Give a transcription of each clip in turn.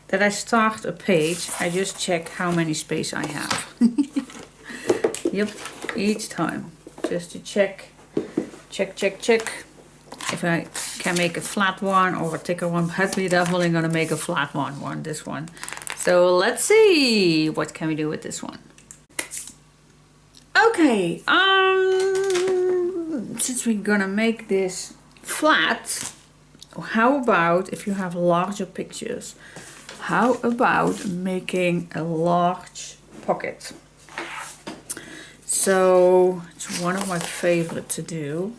that I start a page, I just check how many space I have. Yep, each time. Just to check. If I can make a flat one or a thicker one, but we're definitely gonna make a flat one, this one. So let's see, what can we do with this one? Okay, since we're gonna make this flat, how about if you have larger pictures, how about making a large pocket? So it's one of my favorite to do.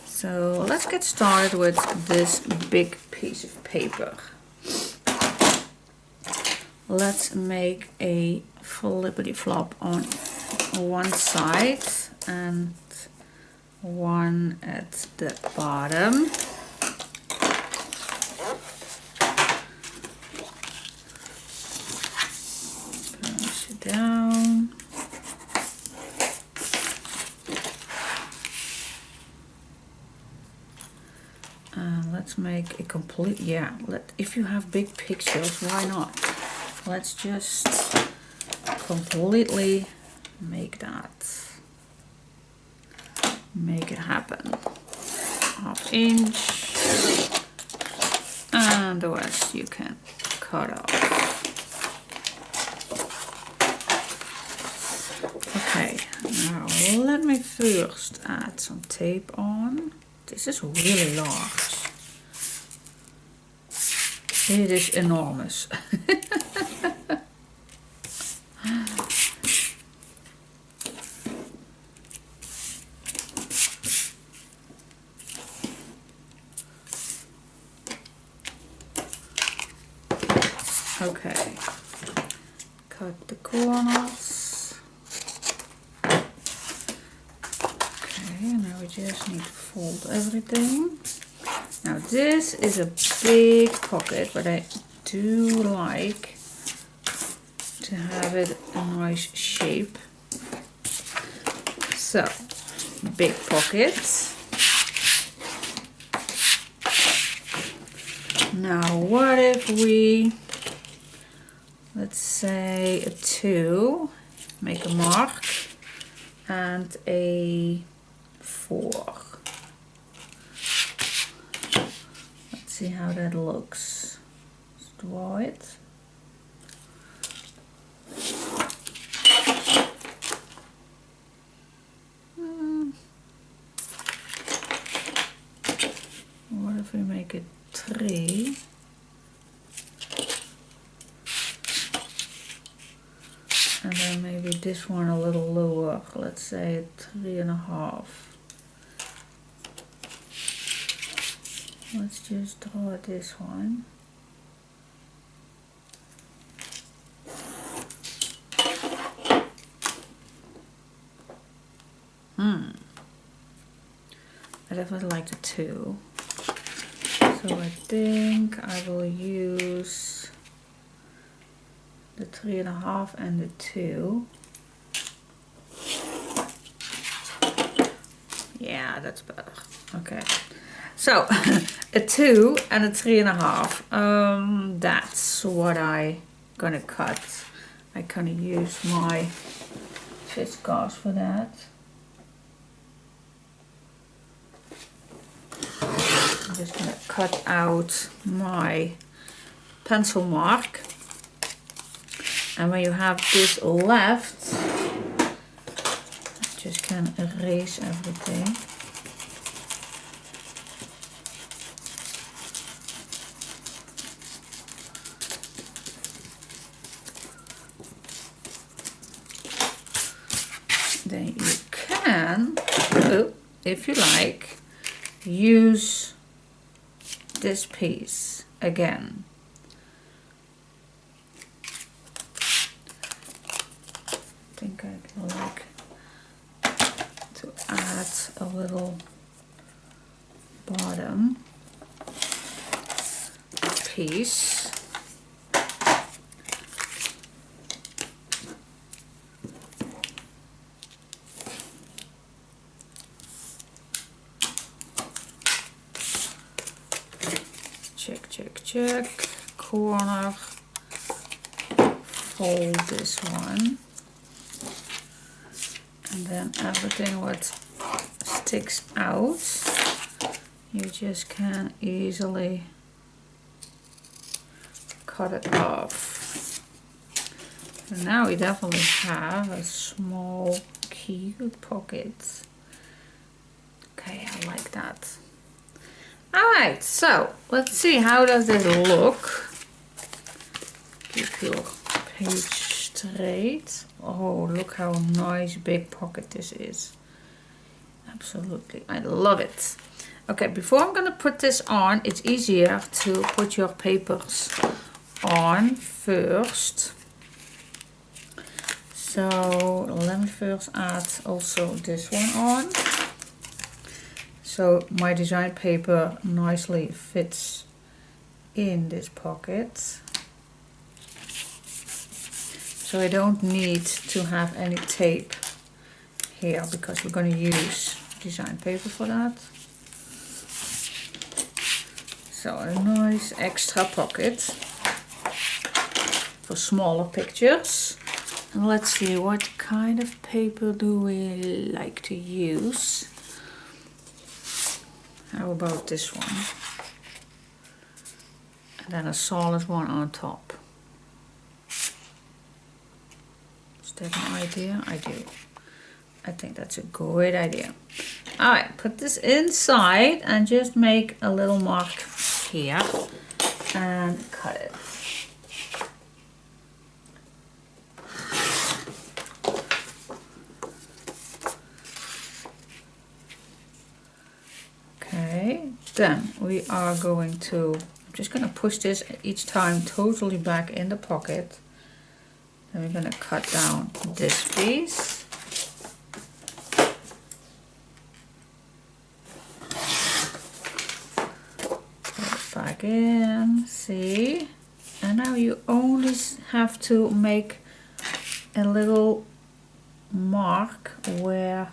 So let's get started with this big piece of paper. Let's make a flippity flop on one side and one at the bottom. Push it down. Let's make a complete, if you have big pictures, why not? Let's just completely make it happen. 1/2 inch, and the rest you can cut off. Okay, now let me first add some tape on. This is really large. It is enormous. Okay, cut the corners. Okay, now we just need to fold everything. Now this is a big pocket, but I do like to have it a nice shape. So, big pockets. Now what if we, let's say a 2, make a mark, and a 4. See how that looks. Let's draw it. What if we make it 3? And then maybe this one a little lower. Let's say 3.5. Let's just draw this one. I definitely like the 2. So I think I will use the 3.5 and the 2. Yeah, that's better. Okay. So, a 2 and a 3.5. That's what I gonna cut. I gonna use my fiskars for that. I'm just gonna cut out my pencil mark. And when you have this left, just can erase everything. Then you can, if you like, use this piece again. I think I'd like to add a little bottom piece. Check, corner, fold this one, and then everything what sticks out, you just can easily cut it off. And now we definitely have a small cute pocket. Okay, I like that. Alright, so let's see, how does this look? Keep your page straight. Oh, look how nice big pocket this is. Absolutely, I love it. Okay, before I'm gonna put this on, it's easier to put your papers on first. So let me first add also this one on. So my design paper nicely fits in this pocket. So I don't need to have any tape here because we're going to use design paper for that. So a nice extra pocket for smaller pictures. And let's see, what kind of paper do we like to use? How about this one? And then a solid one on top. Is that an idea? I do. I think that's a great idea. Alright, put this inside and just make a little mark here and cut it. Okay, then we are going to, I'm just going to push this each time totally back in the pocket. Then we're going to cut down this piece. Put it back in, see? And now you only have to make a little mark where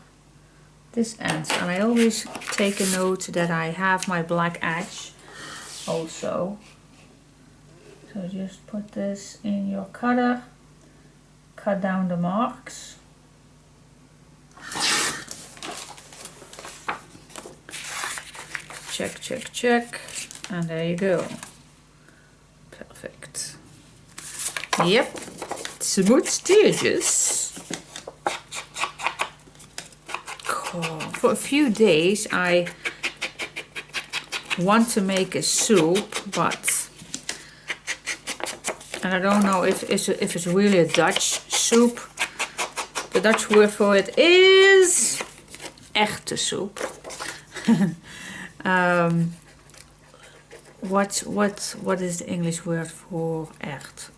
this ends. And I always take a note that I have my black edge also. So just put this in your cutter, cut down the marks. Check, check, check, and there you go. Perfect. Yep, smooth stages. For a few days I want to make a soup, but and I don't know if it's really a Dutch soup. The Dutch word for it is echte soep. What is the English word for echt?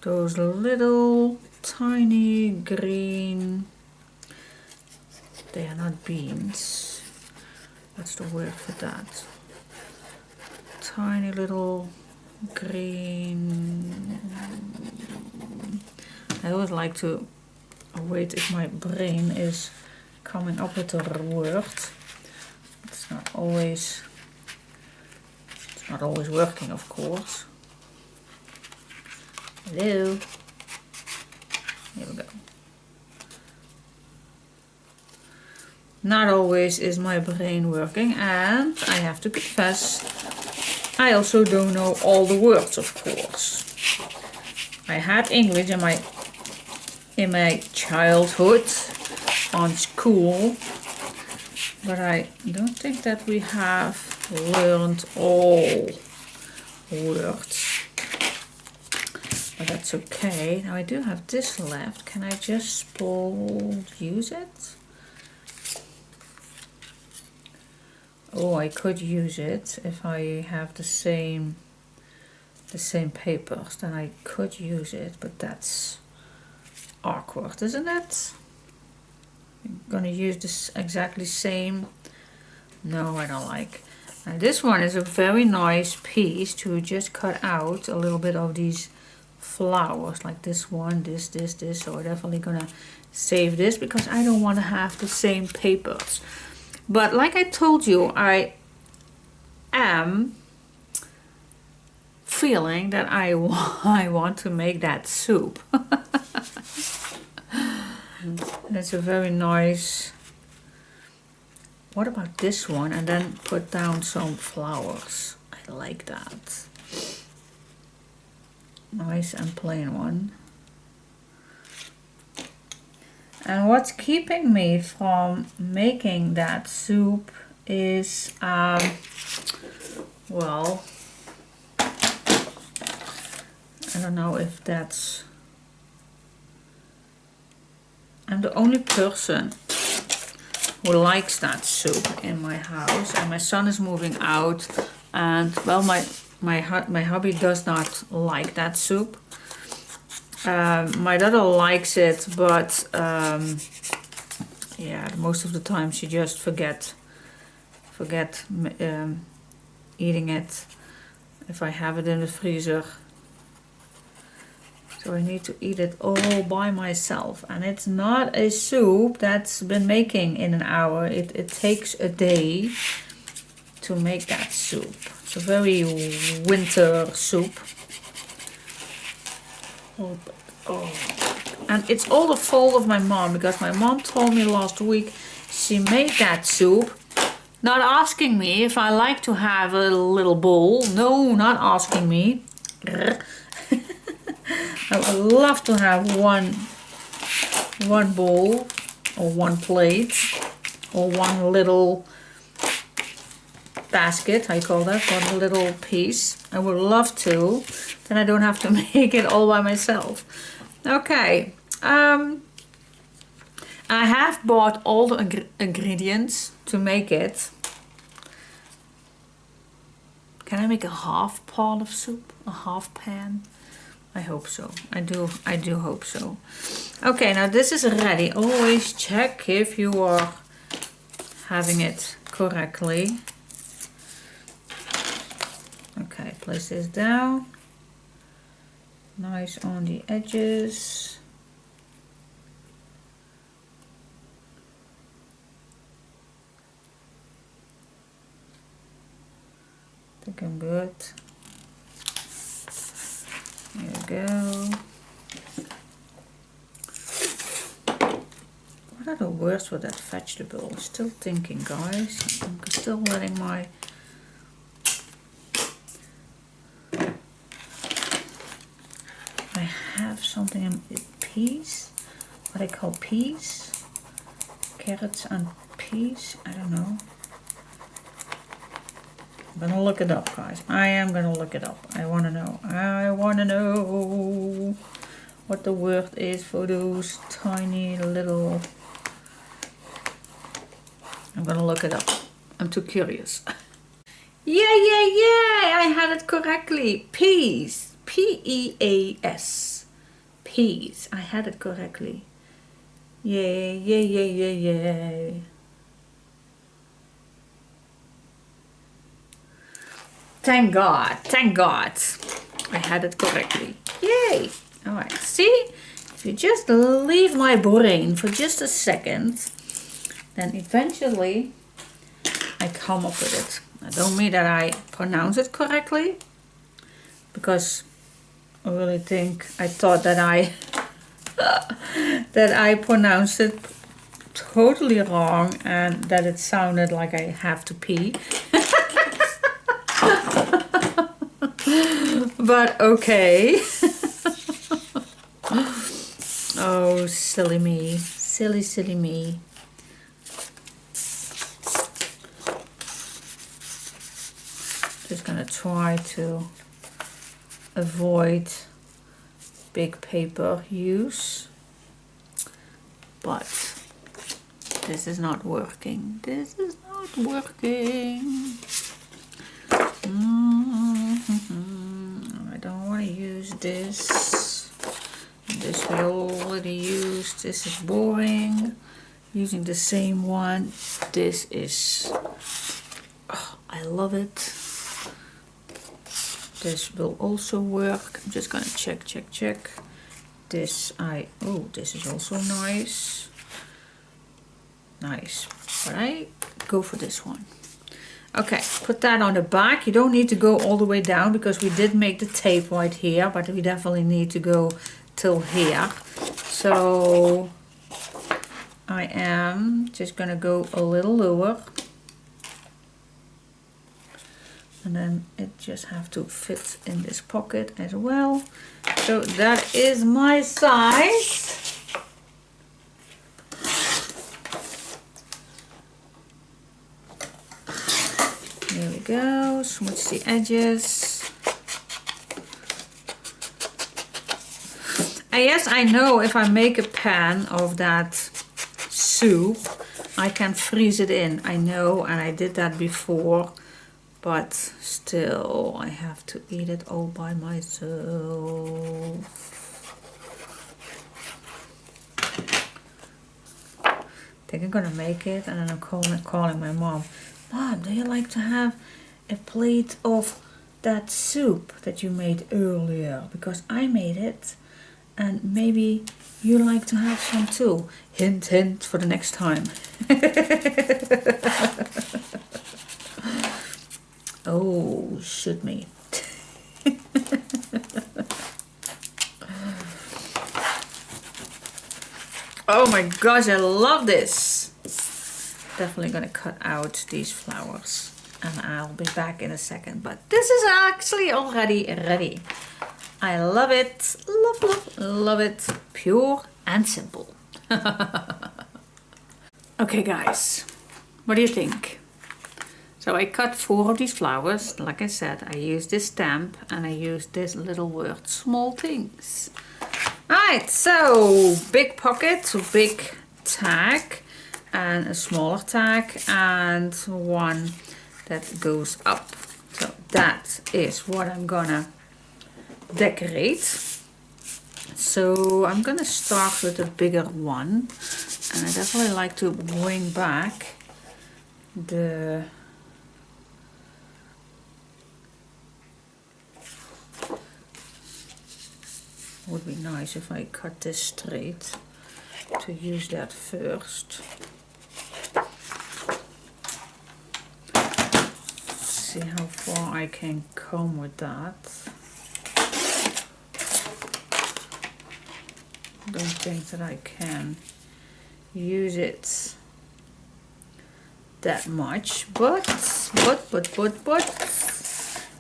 Those little tiny green, they are not beans. What's the word for that? Tiny little green. I always like to wait if my brain is coming up with a word. It's not always working, of course. Hello. Here we go. Not always is my brain working, and I have to confess, I also don't know all the words, of course. I had English in my childhood on school, but I don't think that we have learned all words. But that's okay. Now I do have this left. Can I just use it? Oh, I could use it if I have the same papers. Then I could use it, but that's awkward, isn't it? I'm gonna use this exactly same. No, I don't like. Now this one is a very nice piece to just cut out a little bit of these flowers, like this one, this. So we're definitely gonna save this because I don't want to have the same papers. But like I told you, I am feeling that I want to make that soup. It's a very nice. What about this one? And then put down some flowers. I like that. Nice and plain one. And what's keeping me from making that soup is, well, I don't know if that's, I'm the only person who likes that soup in my house, and my son is moving out, and well, my hubby does not like that soup. My daughter likes it, but yeah, most of the time she just forget eating it if I have it in the freezer. So I need to eat it all by myself, and it's not a soup that's been making in an hour. It takes a day to make that soup. It's a very winter soup. Oh. And it's all the fault of my mom, because my mom told me last week she made that soup not asking me if I like to have a little bowl. No, not asking me. I would love to have one bowl or one plate or one little basket, how you call that, one little piece. I would love to, then I don't have to make it all by myself. Okay, I have bought all the ingredients to make it. Can I make a half pot of soup? A half pan? I hope so. I do hope so. Okay, now this is ready. Always check if you are having it correctly. Okay, place this down. Nice on the edges. I think I'm good. There we go. What are the words for that vegetable? Still thinking, guys. I'm still letting my... I have something in peas. What I call peas. Carrots and peas. I don't know. I'm gonna look it up, guys. I am gonna look it up. I wanna know. I wanna know what the word is for those tiny little... I'm gonna look it up. I'm too curious. Yeah! I had it correctly. Peas. P-E-A-S. Peas. I had it correctly. Yay. Thank God. I had it correctly. Yay. Alright, see? If you just leave my brain for just a second, then eventually I come up with it. I don't mean that I pronounce it correctly, because I really thought that I pronounced it totally wrong and that it sounded like I have to pee. But okay. Oh, silly me. Silly me. Just gonna try to avoid big paper use. But this is not working. I don't want to use this. This we already used. This is boring. Using the same one. This is... Oh, I love it. This will also work. I'm just gonna check. This this is also nice. But I go for this one. Okay, put that on the back. You don't need to go all the way down because we did make the tape right here, but we definitely need to go till here. So I am just gonna go a little lower. And then it just have to fit in this pocket as well. So that is my size. There we go, smooch the edges. And yes, I know if I make a pan of that soup, I can freeze it in. I know, and I did that before. But still, I have to eat it all by myself. I think I'm gonna make it, and then I'm calling my mom. Mom, do you like to have a plate of that soup that you made earlier? Because I made it, and maybe you like to have some too. Hint, hint for the next time. Oh, shoot me. Oh my gosh, I love this. Definitely gonna cut out these flowers and I'll be back in a second. But this is actually already ready. I love it. Love, love, love it. Pure and simple. Okay guys, what do you think? So I cut 4 of these flowers. Like I said, I used this stamp and I used this little word, small things. Alright, so big pocket, big tag, and a smaller tag, and one that goes up. So that is what I'm gonna decorate. So I'm gonna start with the bigger one, and I definitely like to bring back the would be nice if I cut this straight to use that first. See how far I can come with that. Don't think that I can use it that much, but.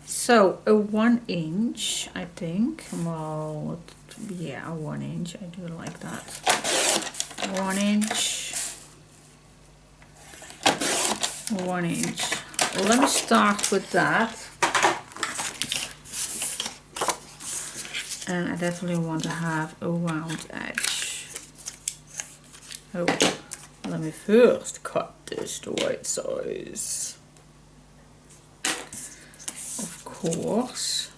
So a 1 inch, I think. Well, yeah, 1 inch. I do like that. 1 inch. 1 inch. Let me start with that. And I definitely want to have a round edge. Oh, let me first cut this the right size. Of course.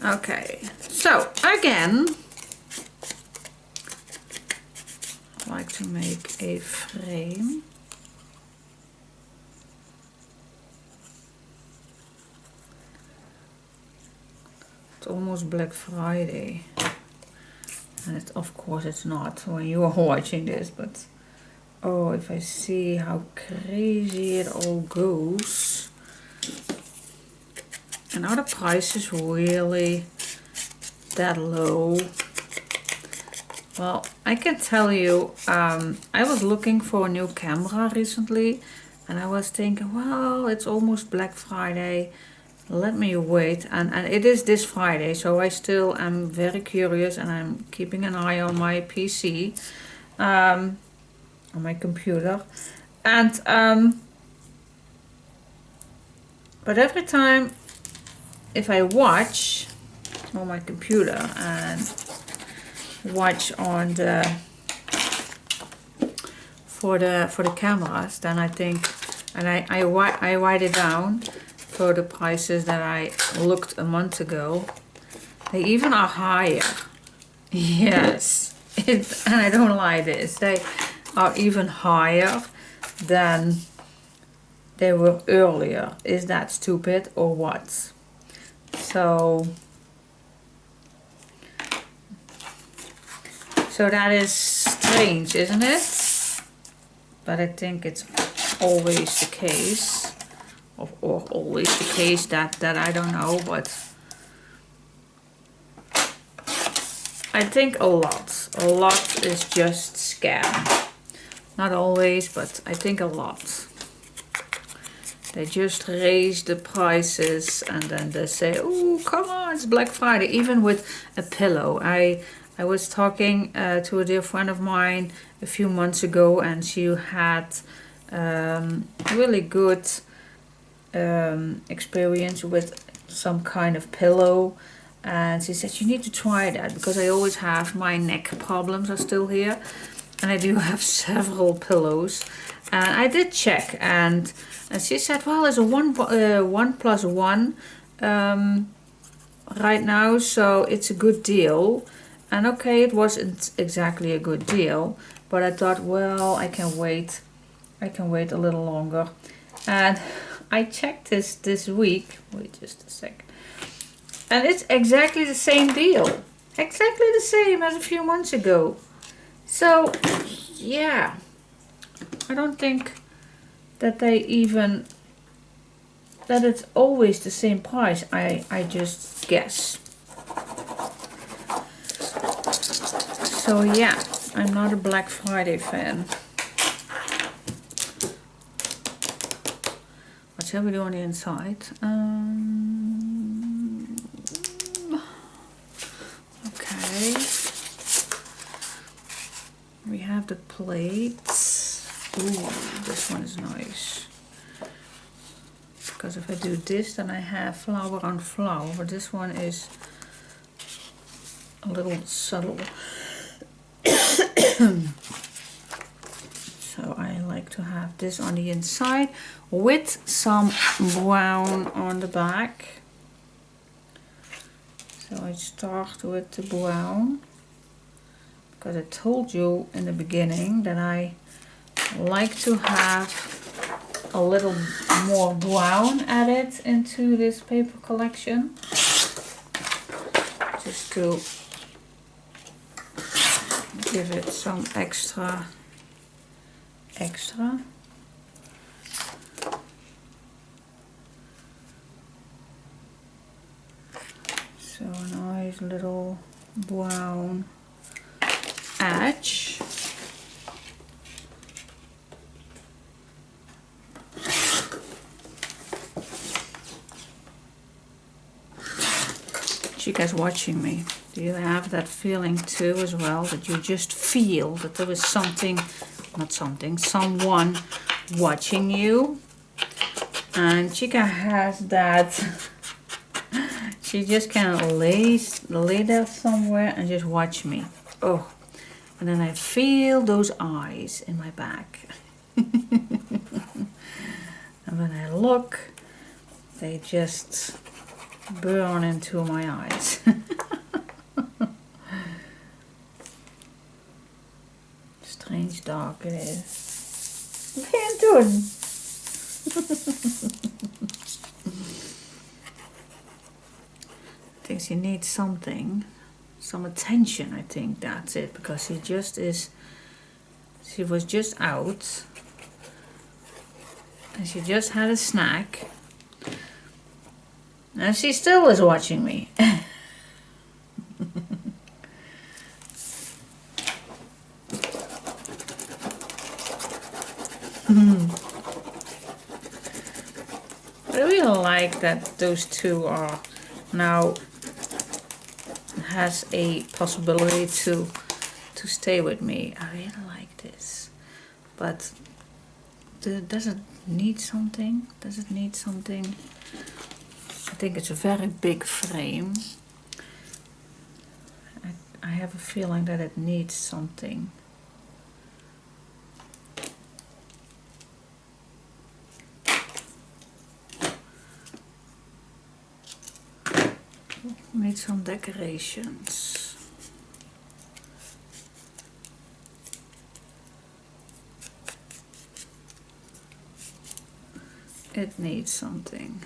Okay, so again, I like to make a frame. It's almost Black Friday, and it, of course it's not when you are watching this, but oh, if I see how crazy it all goes. And are the prices really that low? Well, I can tell you, I was looking for a new camera recently, and I was thinking, well, it's almost Black Friday. Let me wait, and it is this Friday, so I still am very curious, and I'm keeping an eye on my PC, on my computer, and but every time if I watch on my computer and watch on the for the cameras, then I think, and I write it down for the prices that I looked a month ago. They even are higher. Yes, and I don't like this. They are even higher. than they were earlier. Is that stupid or what? So that is strange, isn't it? But I think it's always the case, or always the case, that I don't know, but I think a lot is just scam. Not always, but I think a lot. They just raise the prices and then they say, oh, come on, it's Black Friday. Even with a pillow. I was talking to a dear friend of mine a few months ago, and she had really good experience with some kind of pillow. And she said, you need to try that, because I always have, my neck problems are still here. And I do have several pillows. And I did check, and she said, well, there's a 1+1 right now, so it's a good deal. And okay, it wasn't exactly a good deal, but I thought, well, I can wait a little longer. And I checked this week, wait just a sec, and it's exactly the same deal. Exactly the same as a few months ago. So, yeah, I don't think that that it's always the same price. I just guess. So yeah, I'm not a Black Friday fan. What shall we do on the inside? Okay. We have the plates. Ooh, this one is nice. Because if I do this, then I have flower on flower. But this one is a little subtle. So I like to have this on the inside with some brown on the back. So I start with the brown, because I told you in the beginning that I like to have a little more brown added into this paper collection, just to give it some extra. So a nice little brown edge. You guys watching me, do you have that feeling too as well, that you just feel that there is someone watching you? And Chica has that. She just can lay there somewhere and just watch me. Oh, and then I feel those eyes in my back. And when I look, they just burn into my eyes. Strange dark it is. Wat ben je aan het doen? Thinks he needs something, some attention. I think that's it, because she was just out and she just had a snack. And she still is watching me. I really like that those two are now has a possibility to stay with me. I really like this. But does it need something? Does it need something? I think it's a very big frame. I have a feeling that it needs something. Made some decorations. it needs something.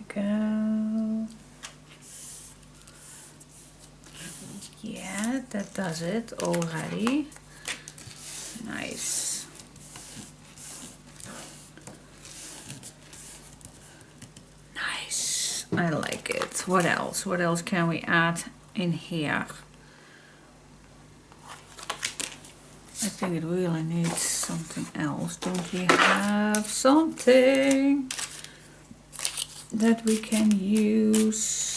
Go. Yeah, that does it already. Nice. Nice. I like it. What else? What else can we add in here? I think it really needs something else. Don't we have something that we can use?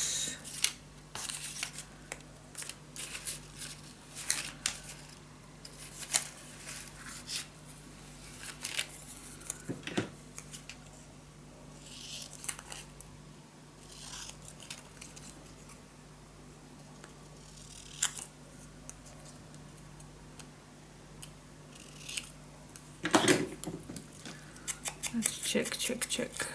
Let's check.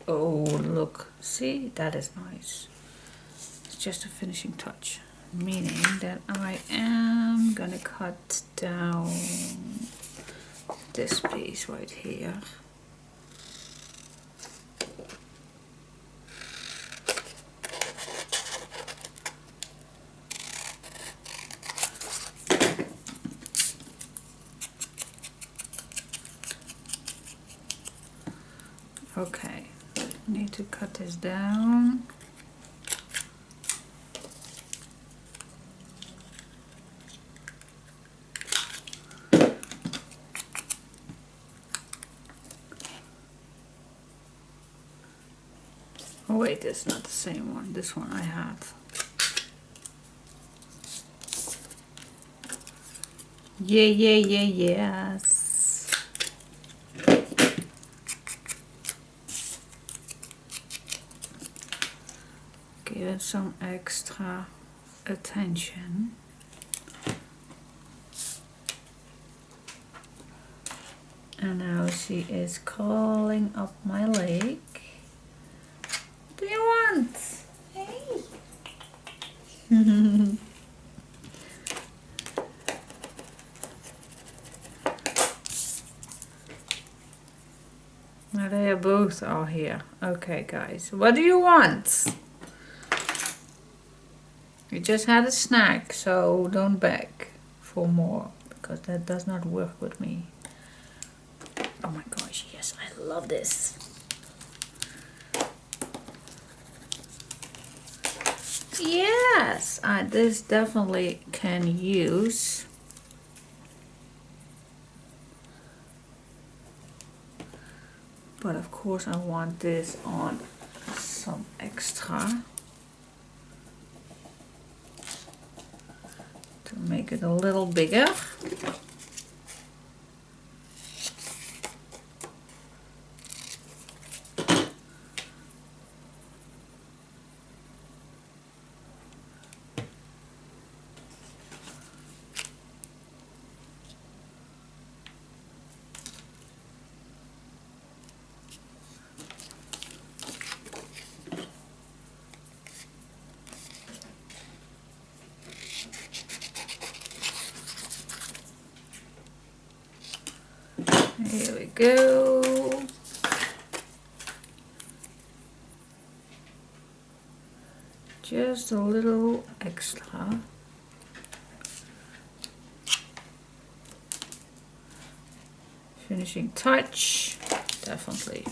Oh, look, see, that is nice. It's just a finishing touch, meaning that I am gonna cut down this piece right here. Okay, need to cut this down. Oh wait, it's not the same one. This one I had. Yes. Give it some extra attention. And now she is crawling up my leg. What do you want? Hey. Now they are both all here. Okay, guys, what do you want? You just had a snack, so don't beg for more, because that does not work with me. Oh my gosh, yes, I love this. Yes, this definitely can use. But of course I want this on some extra to make it a little bigger. Here we go. Just a little extra. Finishing touch, definitely.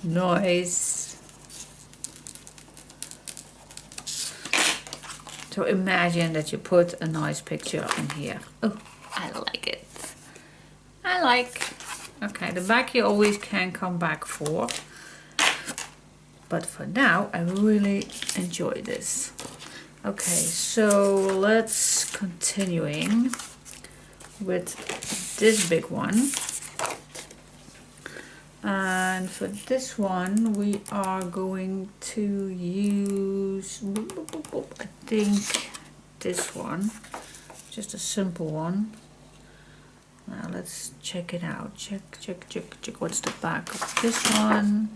Nice. So imagine that you put a nice picture in here. Oh, I like it. I like. Okay, the back you always can come back for. But for now, I really enjoy this. Okay, so let's continuing with this big one. And for this one, we are going to use, I think, this one. Just a simple one. Now let's check it out. Check. What's the back of this one?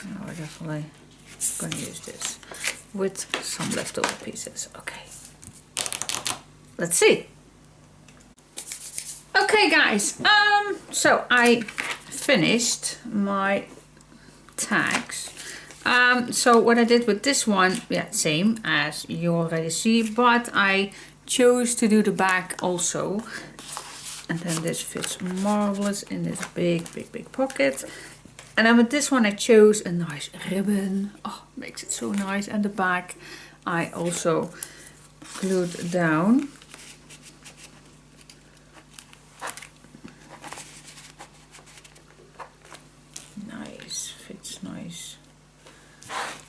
Now we're definitely going to use this with some leftover pieces. Okay. Let's see. Okay guys, so I finished my tags. So what I did with this one, yeah, same as you already see, but I chose to do the back also. And then this fits marvelous in this big pocket. And then with this one I chose a nice ribbon. Oh, makes it so nice. And the back I also glued down. Nice, fits nice.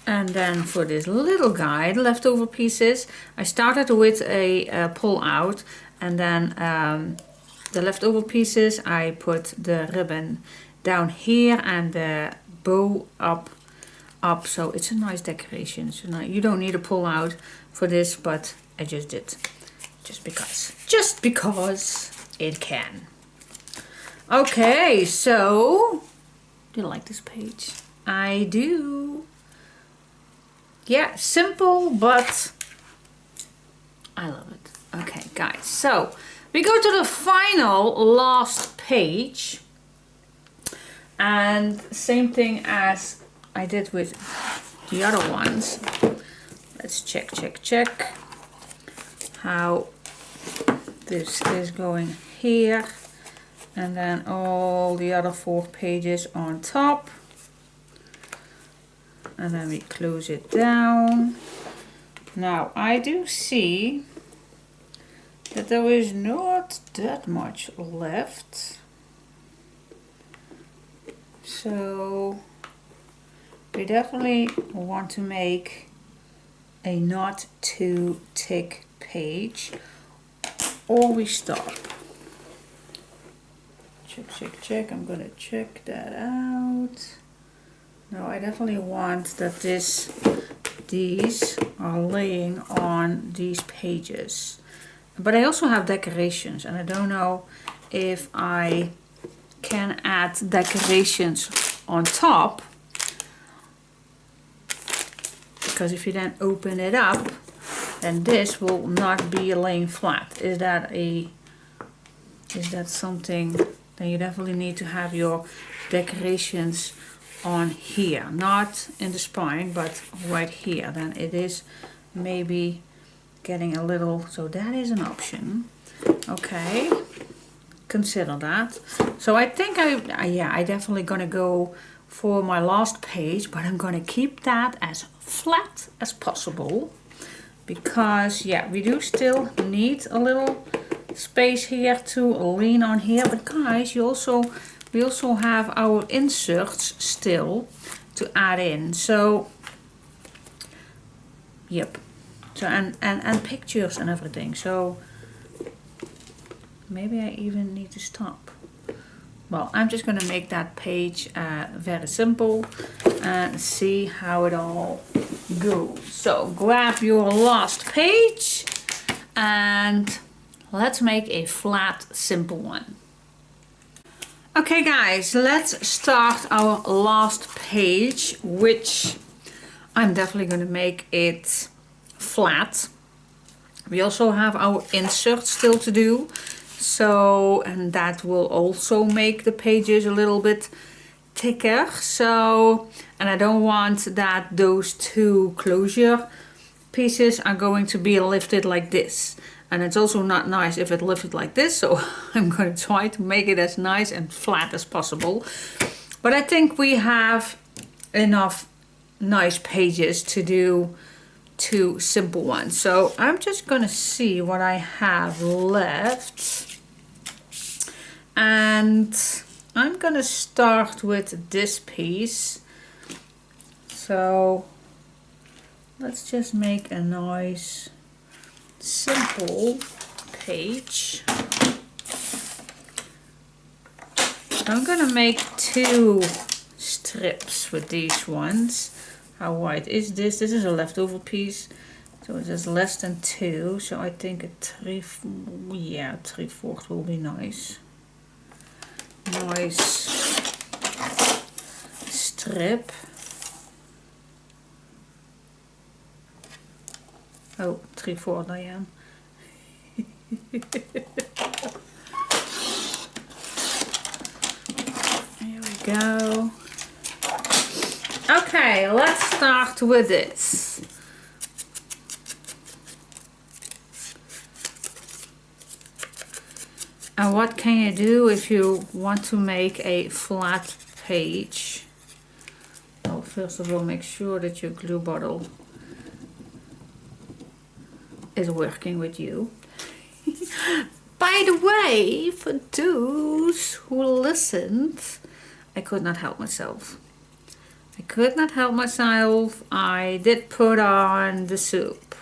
And then for this little guy, the leftover pieces, I started with a pull out, and then the leftover pieces I put the ribbon down here and the bow up, so it's a nice decoration. So now you don't need a pull out for this, but I just did, just because it can. Okay, so do you like this page? I do. Yeah, simple, but I love it. Okay, guys, so we go to the final last page. And same thing as I did with the other ones. Let's check how this is going here. And then all the other 4 pages on top. And then we close it down. Now I do see that there is not that much left. So we definitely want to make a not too thick page, or we stop. Check. I'm gonna check that out. No, I definitely want that these are laying on these pages. But I also have decorations, and I don't know if I can add decorations on top, because if you then open it up, then this will not be laying flat. Is that something? Then you definitely need to have your decorations on here, not in the spine, but right here. Then it is maybe getting a little, so that is an option. Okay, consider that. So I think I definitely gonna go for my last page, but I'm gonna keep that as flat as possible, because yeah, we do still need a little space here to lean on here. But guys, we also have our inserts still to add in. So yep. So and pictures and everything. So maybe I even need to stop. Well, I'm just going to make that page very simple and see how it all goes. So grab your last page and let's make a flat, simple one. Okay guys, let's start our last page, which I'm definitely going to make it flat. We also have our insert still to do. So, and that will also make the pages a little bit thicker. So, and I don't want that those 2 closure pieces are going to be lifted like this. And it's also not nice if it lifted like this. So I'm going to try to make it as nice and flat as possible. But I think we have enough nice pages to do 2 simple ones. So I'm just going to see what I have left. And I'm going to start with this piece. So let's just make a nice simple page. I'm going to make 2 strips with these ones. how wide is this? This is a leftover piece, so it is less than 2. So I think a 3/4 will be nice. Nice strip. Oh, 3/4 I am. Here we go. Okay, let's start with this. And what can you do if you want to make a flat page? Well, first of all, make sure that your glue bottle is working with you. By the way, for those who listened, I could not help myself. I could not help myself. I did put on the soup.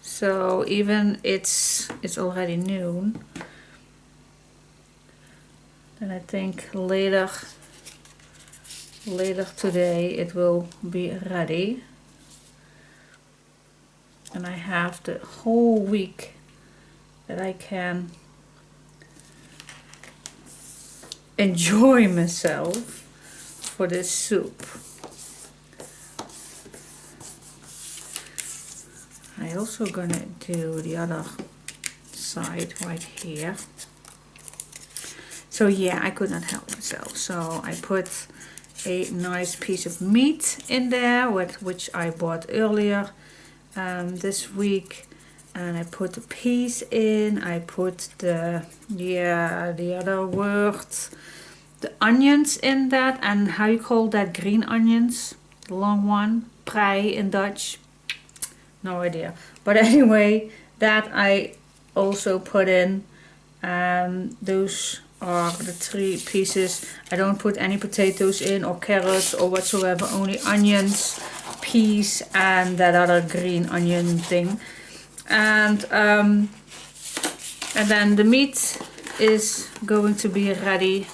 So even it's already noon. And I think later today it will be ready. And I have the whole week that I can enjoy myself for this soup. I also gonna do the other side right here. So yeah, I could not help myself. So I put a nice piece of meat in there, which I bought earlier this week, and I put the peas in. I put the other word, the onions in that, and how you call that, green onions, the long one, prei in Dutch, no idea. But anyway, that I also put in. Those are the 3 pieces. I don't put any potatoes in or carrots or whatsoever, only onions, peas, and that other green onion thing. And then the meat is going to be ready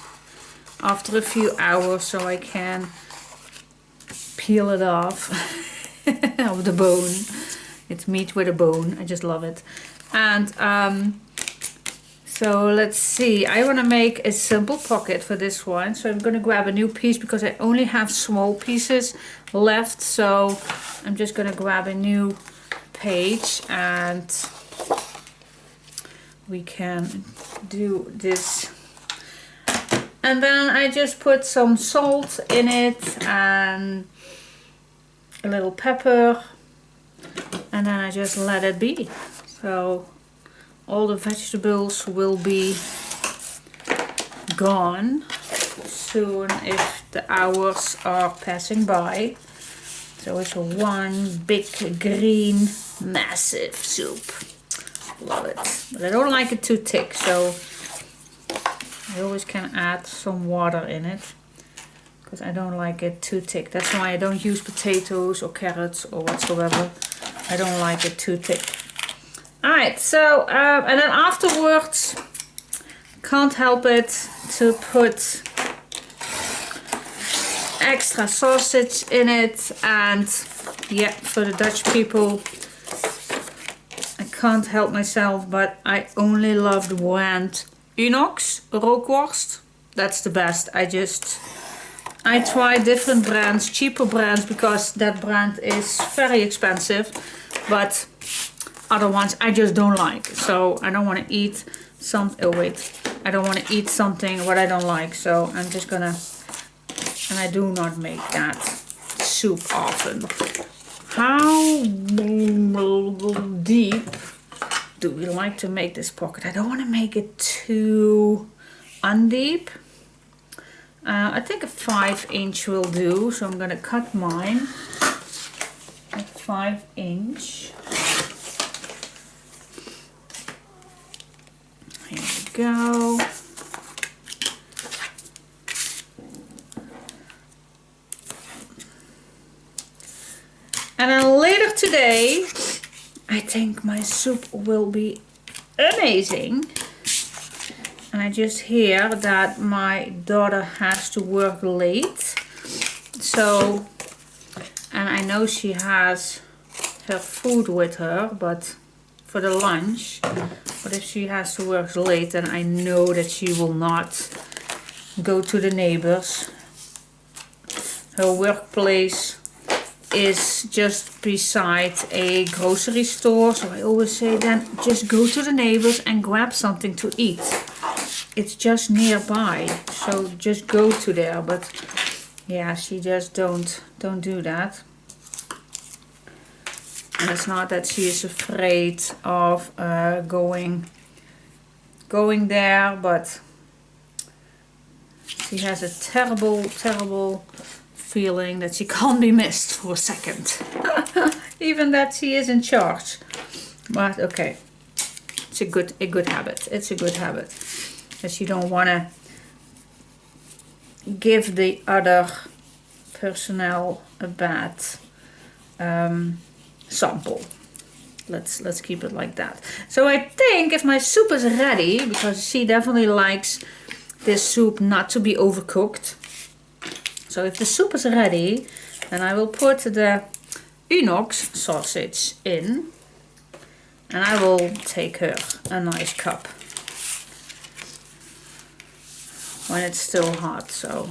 after a few hours, so I can peel it off of the bone. It's meat with a bone. I just love it. And so let's see, I want to make a simple pocket for this one. So I'm going to grab a new piece because I only have small pieces left. So I'm just going to grab a new page and we can do this. And then I just put some salt in it and a little pepper, and then I just let it be. So all the vegetables will be gone soon if the hours are passing by. So it's one big green massive soup. Love it. But I don't like it too thick, so I always can add some water in it because I don't like it too thick. That's why I don't use potatoes or carrots or whatsoever. I don't like it too thick. Alright, so and then afterwards, can't help it to put extra sausage in it. And yeah, for the Dutch people, I can't help myself, but I only love the brand Unox rookworst. That's the best. I try different brands, cheaper brands, because that brand is very expensive, but other ones I just don't like. So I don't want to eat I don't want to eat something what I don't like. So I'm just gonna, and I do not make that soup often. How deep do we like to make this pocket? I don't want to make it too undeep. I think a 5" will do. So I'm gonna cut mine at 5". Here we go. And then later today, I think my soup will be amazing. And I just hear that my daughter has to work late. So And I know she has her food with her, but for the lunch. But if she has to work late, then I know that she will not go to the neighbors. Her workplace is just beside a grocery store, so I always say then just go to the neighbors and grab something to eat. It's just nearby, so just go to there. But yeah, she just don't do that. And it's not that she is afraid of going there, but she has a terrible feeling that she can't be missed for a second. Even that she is in charge. But okay, it's a good habit. It's a good habit. As you don't want to give the other personnel a bad sample. Let's keep it like that. So I think if my soup is ready, because she definitely likes this soup not to be overcooked. So if the soup is ready, then I will put the inox sausage in, and I will take her a nice cup when it's still hot, so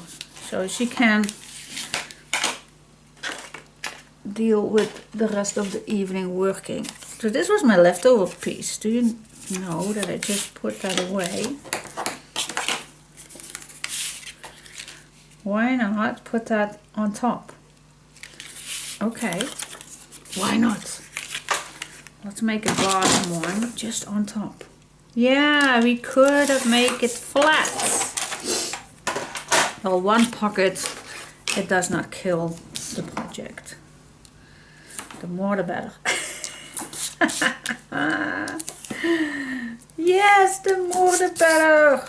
she can deal with the rest of the evening working. So this was my leftover piece. Do you know that I just put that away? Why not put that on top? Okay, why not? Let's make a bottom one just on top. Yeah, we could have made it flat. Well, one pocket, it does not kill the project. The more the better. Yes, the more the better.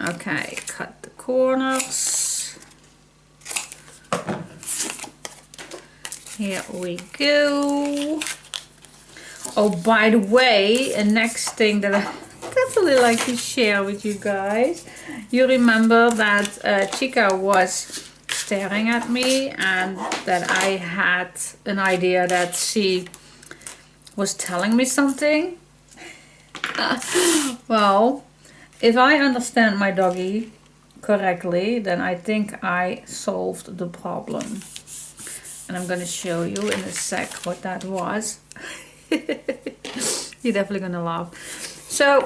Okay, cut the corners. Here we go. Oh, by the way, a next thing that I definitely like to share with you guys. You remember that Chica was staring at me and that I had an idea that she was telling me something? Well, if I understand my doggy correctly, then I think I solved the problem. And I'm going to show you in a sec what that was. You're definitely going to laugh. So,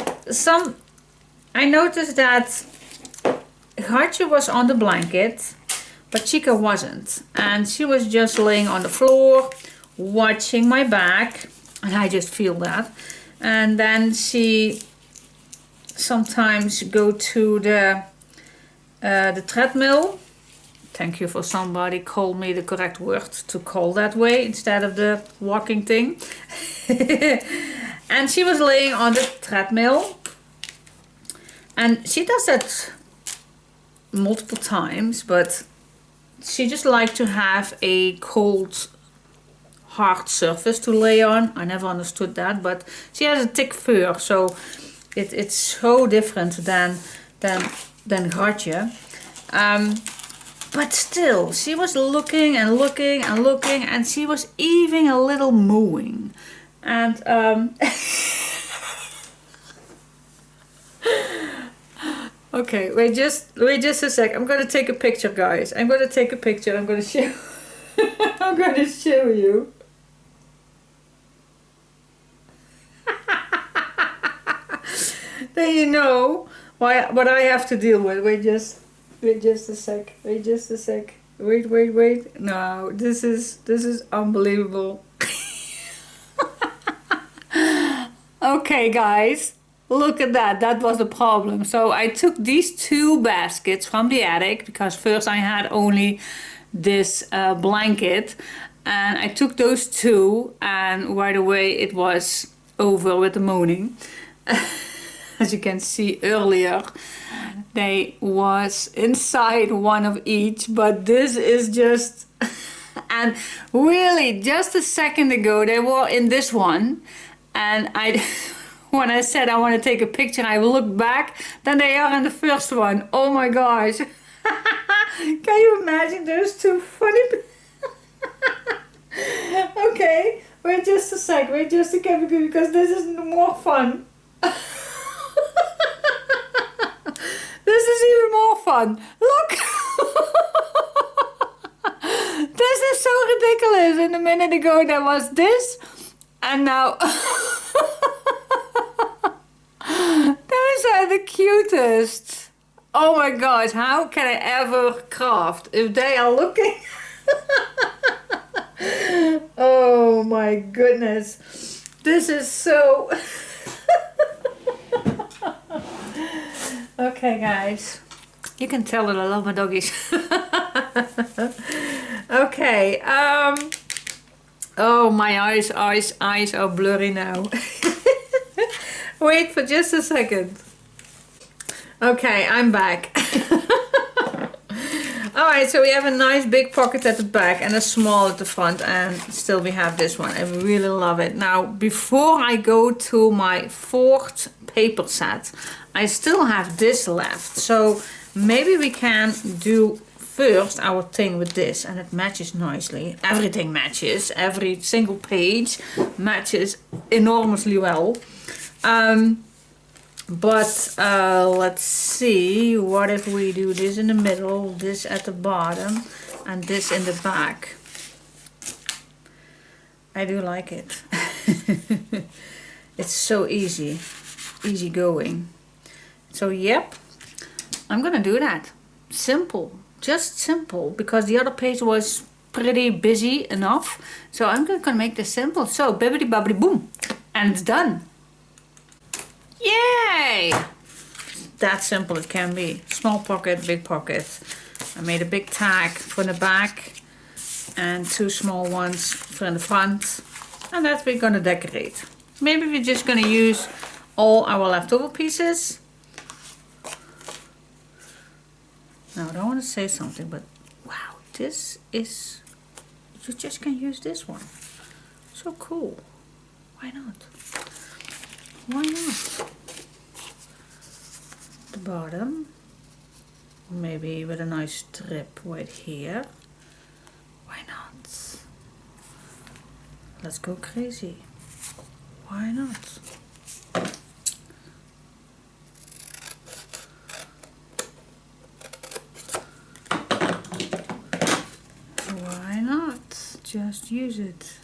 I noticed that Gartje was on the blanket, but Chica wasn't. And she was just laying on the floor, watching my back. And I just feel that. And then she sometimes go to the treadmill. Thank you for somebody call me the correct word to call that way instead of the walking thing. And she was laying on the treadmill. And she does that multiple times, but she just likes to have a cold, hard surface to lay on. I never understood that, but she has a thick fur, so it's so different than Gartje. But still, she was looking and looking and looking, and she was even a little mooing. And okay, wait just a sec. I'm gonna take a picture, guys. I'm gonna take a picture. I'm gonna show. I'm gonna show you. Then you know what I have to deal with. Wait just a sec. Wait just a sec. Wait. No, this is unbelievable. Okay, guys, look at that. That was the problem. So I took these two baskets from the attic because first I had only this blanket, and I took those two, and right away it was over with the mooning. As you can see earlier, they was inside one of each, but this is just and really just a second ago they were in this one, and I when I said I want to take a picture, I will look back, then they are in the first one. Oh my gosh. Can you imagine those two funny? Okay, wait just a sec, wait just a second, because this is more fun. This is even more fun. Look! This is so ridiculous. And a minute ago there was this, and now those are the cutest. Oh my gosh, how can I ever craft if they are looking? Oh my goodness. This is so... Okay guys, you can tell that I love my doggies. Okay, oh my eyes are blurry now. Wait for just a second. Okay, I'm back. Alright, so we have a nice big pocket at the back and a small at the front, and still we have this one. I really love it. Now, before I go to my 4th paper set, I still have this left. So maybe we can do first our thing with this, and it matches nicely. Everything matches. Every single page matches enormously well. But let's see, what if we do this in the middle, this at the bottom, and this in the back. I do like it. It's so easy going. So yep, I'm gonna do that. Simple, just simple, because the other page was pretty busy enough. So I'm gonna make this simple. So bibbidi bobbidi boom, and it's done. Yay! That simple it can be. Small pocket, big pocket. I made a big tag for the back and 2 small ones for the front. And that we're gonna decorate. Maybe we're just gonna use all our leftover pieces. Now I don't want to say something, but wow, this is... You just can use this one. So cool. Why not? Why not? The bottom, maybe with a nice strip right here. Why not? Let's go crazy. Why not? Why not? Just use it.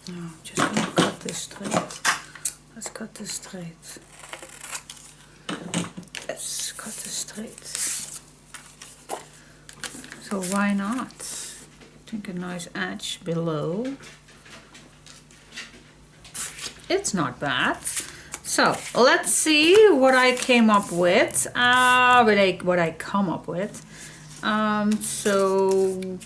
No, just gonna cut this straight. Let's cut this straight. Let's cut this straight. So why not? I think a nice edge below. It's not bad. So let's see what I came up with. What I come up with. So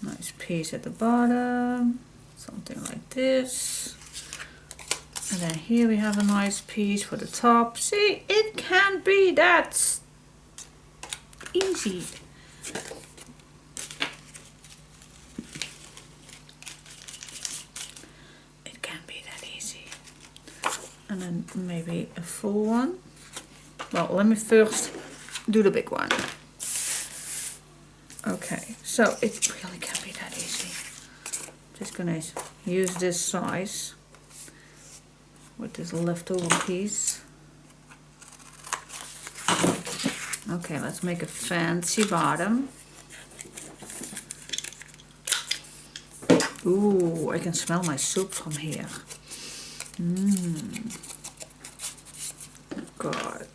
nice piece at the bottom, something like this, and then here we have a nice piece for the top. See, it can be that easy. It can be that easy. And then maybe a full one. Well, let me first do the big one. Okay, so it really can be that easy. Just gonna use this size with this leftover piece. Okay, let's make a fancy bottom. Ooh, I can smell my soup from here. God.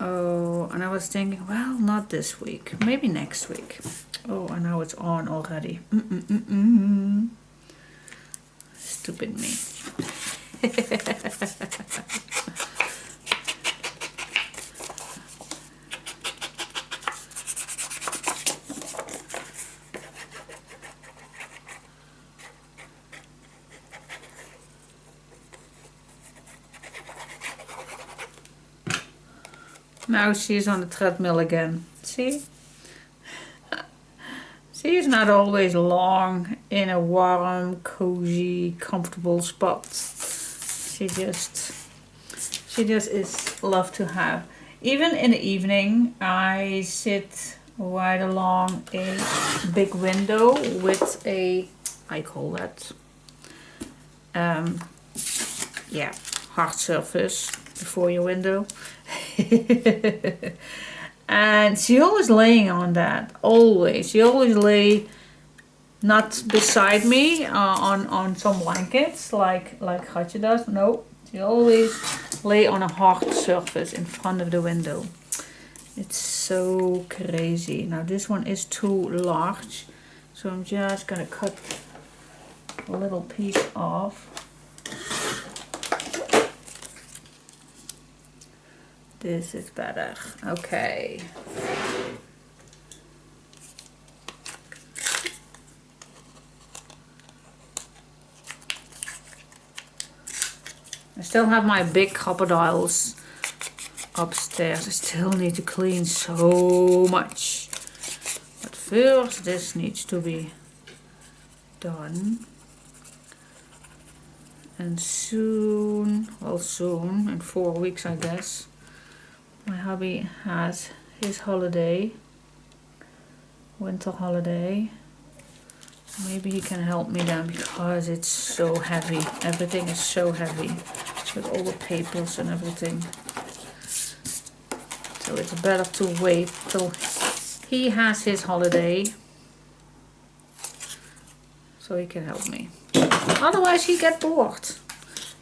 Oh, and I was thinking, well, not this week, maybe next week. Oh, and now it's on already. Stupid me. Now she's on the treadmill again. See? See, it's not always long in a warm, cozy, comfortable spot. She just is love to have. Even in the evening, I sit right along a big window with a, I call that, yeah, hard surface before your window. And she always laying on that, always. She always lay not beside me on some blankets like Gatje does. No, she always lay on a hard surface in front of the window. It's so crazy. Now this one is too large, so I'm just gonna cut a little piece off. This is better. Okay. I still have my big crocodiles upstairs. I still need to clean so much. But first this needs to be done. And soon, well soon, in 4 weeks I guess, my hubby has his holiday, winter holiday. Maybe he can help me then, because it's so heavy. Everything is so heavy with all the papers and everything. So it's better to wait till he has his holiday so he can help me. Otherwise he gets bored.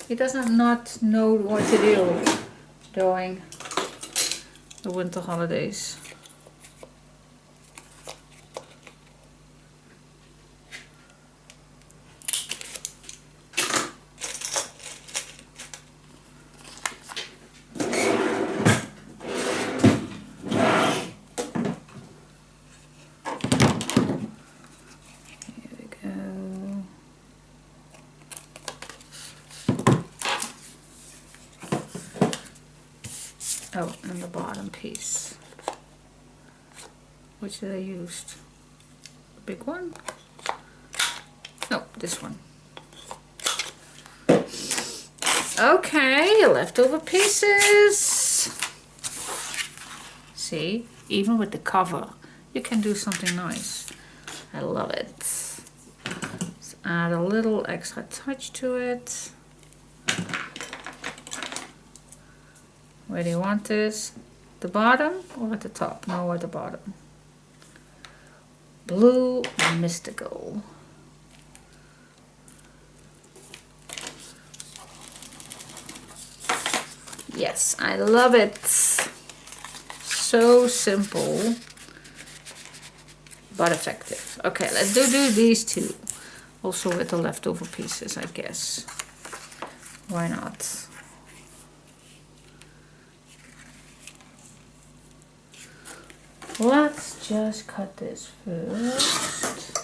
He doesn't not know what to do during the winter holidays. Oh, and the bottom piece, which I used. The big one? No, this one. Okay, leftover pieces. See, even with the cover, you can do something nice. I love it. Let's add a little extra touch to it. Where do you want this? The bottom or at the top? No, at the bottom. Blue Mystical. Yes, I love it. So simple, but effective. Okay, let's do these two. Also with the leftover pieces, I guess. Why not? Let's just cut this first.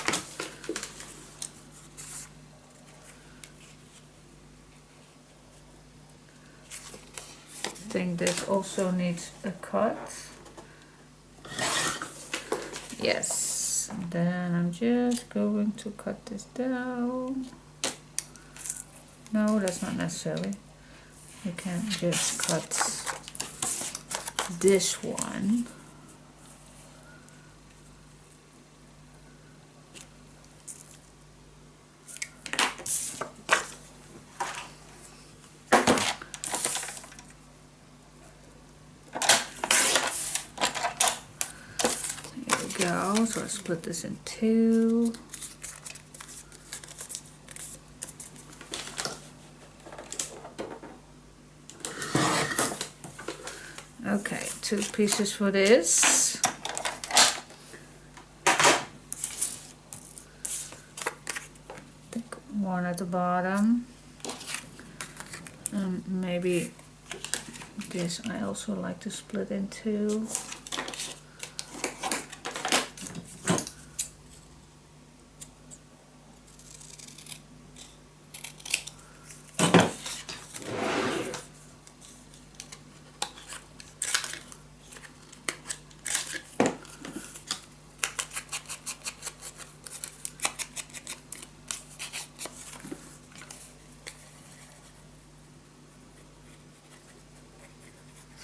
I think this also needs a cut. Yes, and then I'm just going to cut this down. No, that's not necessary. You can just cut this one. Go. So I split this in two. Okay, 2 pieces for this. I think one at the bottom. And maybe this I also like to split in two.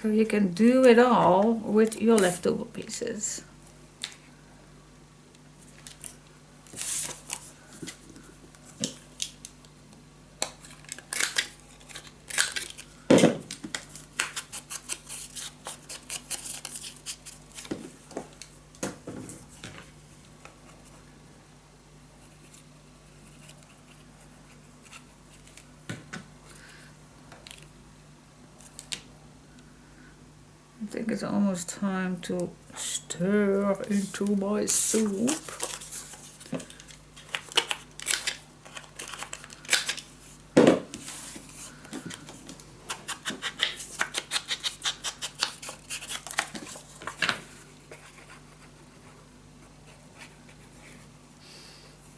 So you can do it all with your leftover pieces. I think it's almost time to stir into my soup.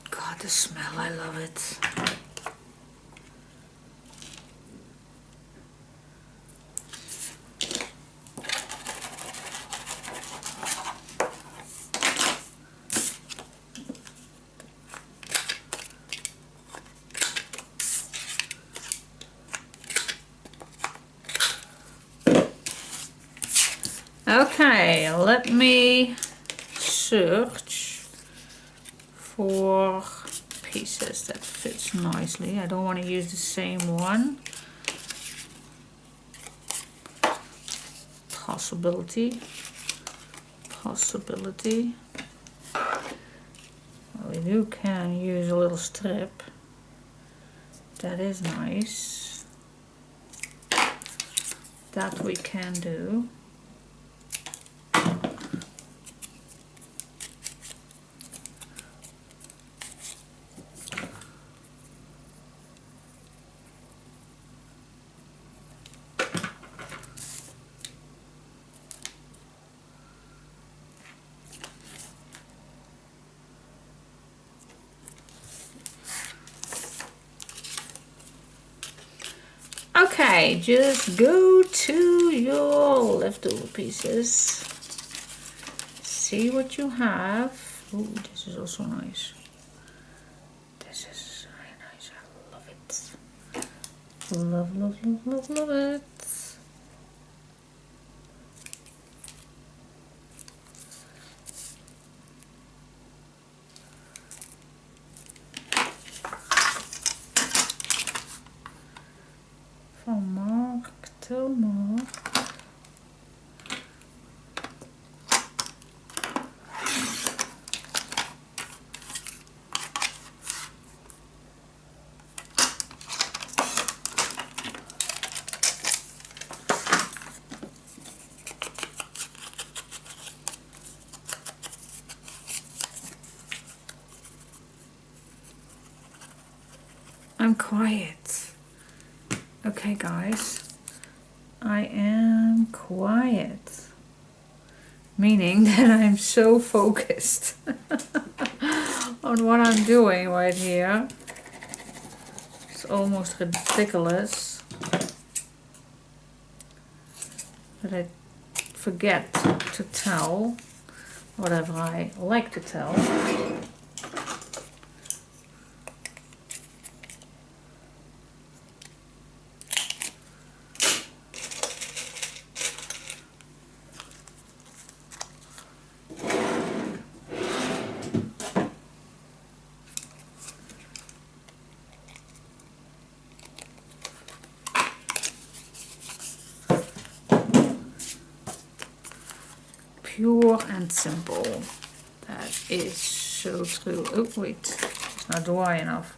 God, the smell, I love it. Okay, let me search for pieces that fits nicely. I don't want to use the same one. Possibility. Well, we can use a little strip. That is nice. That we can do. Okay, just go to your leftover pieces. See what you have. Oh, this is also nice. This is very nice. I love it. Love, love, love, love, love it. Van mark to mark. I'm quiet. Okay, guys, I am quiet, meaning that I'm so focused on what I'm doing right here. It's almost ridiculous that I forget to tell whatever I like to tell. Pure and simple. That is so true. Oh wait, it's not dry enough.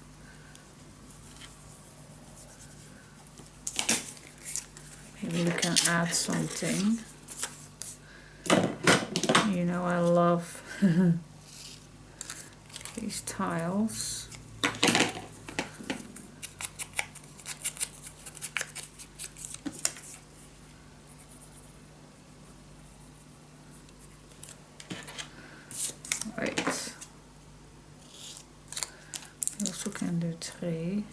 Maybe we can add something. You know I love these tiles. Right. We also can do 3.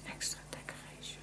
nice extra decoration.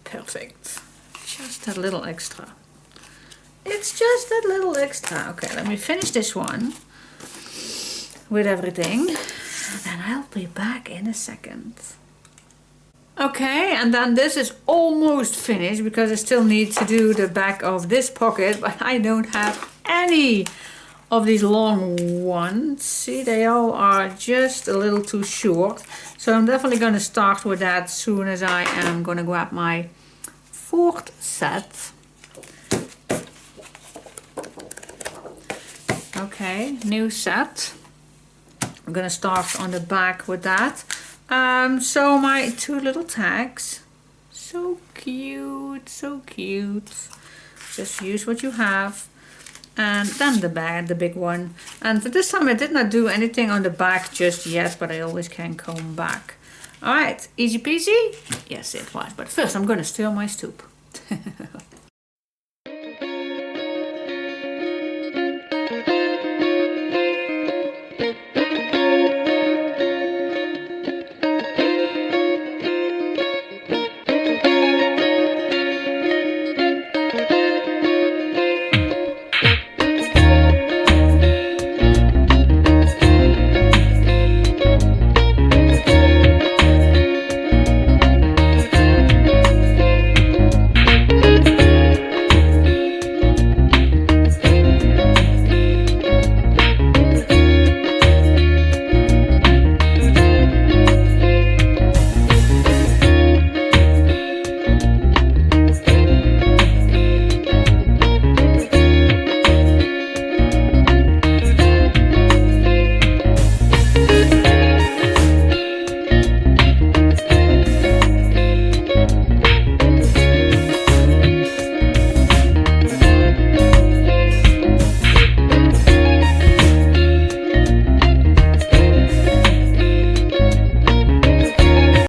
Perfect. Just that little extra. It's just that little extra. Okay, let me finish this one with everything. And then I'll be back in a second. Okay, and then this is almost finished because I still need to do the back of this pocket, but I don't have any of these long ones. See, they all are just a little too short. So I'm definitely going to start with that as soon as I am going to grab my fourth set. Okay, new set. I'm going to start on the back with that. So my two little tags. So cute, so cute. Just use what you have. And then the big one. And for this time I did not do anything on the back just yet, but I always can come back. Alright, easy peasy? Yes, it was. But first I'm going to stir my soup.